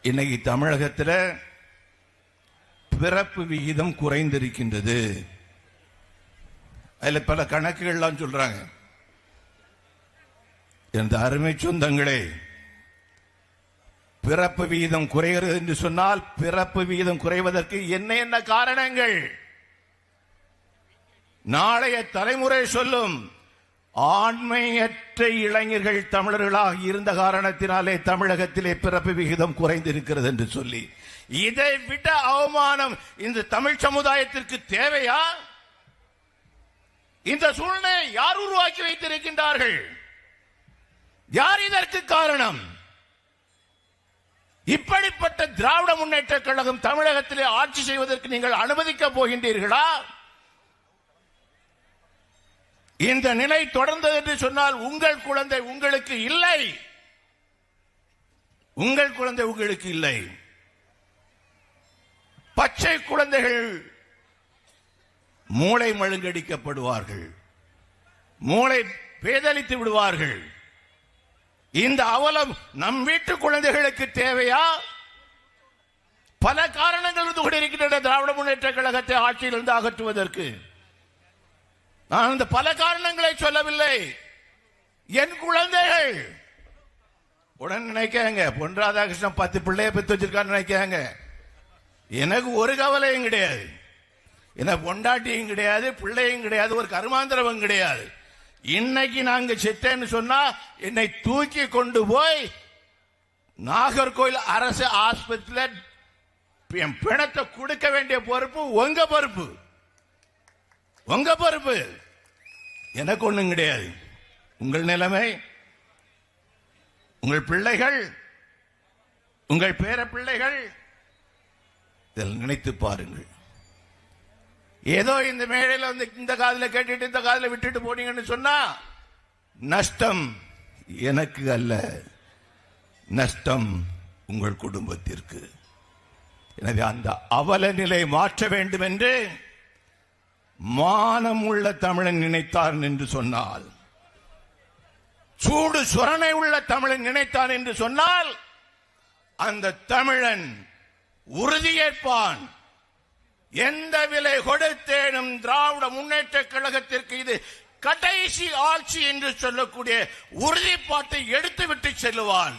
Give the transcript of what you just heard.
இன்னைக்கு தமிழகத்தில் பிறப்பு விகிதம் குறைந்திருக்கின்றது. அதுல பல கணக்குகள்லாம் சொல்றாங்க. எனது அருமை சொந்தங்களே, பிறப்பு விகிதம் குறைகிறது என்று சொன்னால் பிறப்பு விகிதம் குறைவதற்கு என்ன காரணங்கள் நாளைய தலைமுறை சொல்லும். ஆண்மையற்ற இளைஞர்கள் தமிழர்களாக இருந்த காரணத்தினாலே தமிழகத்திலே பிறப்பு விகிதம் குறைந்திருக்கிறது என்று சொல்லி, இதை விட அவமானம் இந்த தமிழ் சமுதாயத்திற்கு தேவையா? இந்த சூழ்நிலை யார் உருவாக்கி வைத்திருக்கின்றார்கள்? யார் இதற்கு காரணம்? இப்படிப்பட்ட திராவிட முன்னேற்ற கழகம் தமிழகத்திலே ஆட்சி செய்வதற்கு நீங்கள் அனுமதிக்க போகின்றீர்களா? இந்த நிலை தொடர்ந்தது என்று சொன்னால் உங்கள் குழந்தை உங்களுக்கு இல்லை. உங்கள் குழந்தை உங்களுக்கு இல்லை. பச்சை குழந்தைகள் மூளை மழுங்கடிக்கப்படுவார்கள், மூளை பேதலித்து விடுவார்கள். இந்த அவலம் நம் வீட்டு குழந்தைகளுக்கு தேவையா? பல காரணங்கள் இருந்து கொண்டிருக்கின்றன திராவிட முன்னேற்ற கழகத்தை ஆட்சியிலிருந்து அகற்றுவதற்கு. நான் இந்த பல காரணங்களை சொல்லவில்லை. என் குழந்தைகள் உடன் நினைக்காங்க, பொன் ராதாகிருஷ்ணன் 10 பிள்ளைய பெற்று வச்சிருக்கான்னு நினைக்காங்க. எனக்கு ஒரு கவலையும் கிடையாது. எனக்கு பொண்டாட்டியும் கிடையாது, பிள்ளையும் கிடையாது, ஒரு கருமாந்திரமும் கிடையாது. இன்னைக்கு நாங்க செத்தேன்னு சொன்னா என்னை தூக்கி கொண்டு போய் நாகர்கோவில் அரசு ஆஸ்பத்திரியில் பிணத்தை கொடுக்க வேண்டிய பொறுப்பு உங்க பொறுப்பு, உங்க பொறுப்பு. எனக்கு ஒண்ணும் கிடையாது. உங்கள் நிலைமை, உங்கள் பிள்ளைகள், உங்கள் பேர பிள்ளைகள், இதில் நினைத்து பாருங்கள். ஏதோ இந்த மேடையில் வந்து இந்த காதில் கேட்டுட்டு இந்த காதில் விட்டுட்டு போனீங்கன்னு சொன்னா நஷ்டம் எனக்கு அல்ல, நஷ்டம் உங்கள் குடும்பத்திற்கு. எனவே அந்த அவல நிலை மாற்ற வேண்டும் என்று மானம் உள்ள தமிழன் நினைத்தான் என்று சொன்னால், சூடு சுரணை உள்ள தமிழன் நினைத்தான் என்று சொன்னால் அந்த தமிழன் உறுதியேற்பான். எந்த விலை கொடுத்தேனும் திராவிட முன்னேற்ற கழகத்திற்கு இது கடைசி ஆட்சி என்று சொல்லக்கூடிய உறுதிப்பாட்டை எடுத்துவிட்டு செல்லுவான்.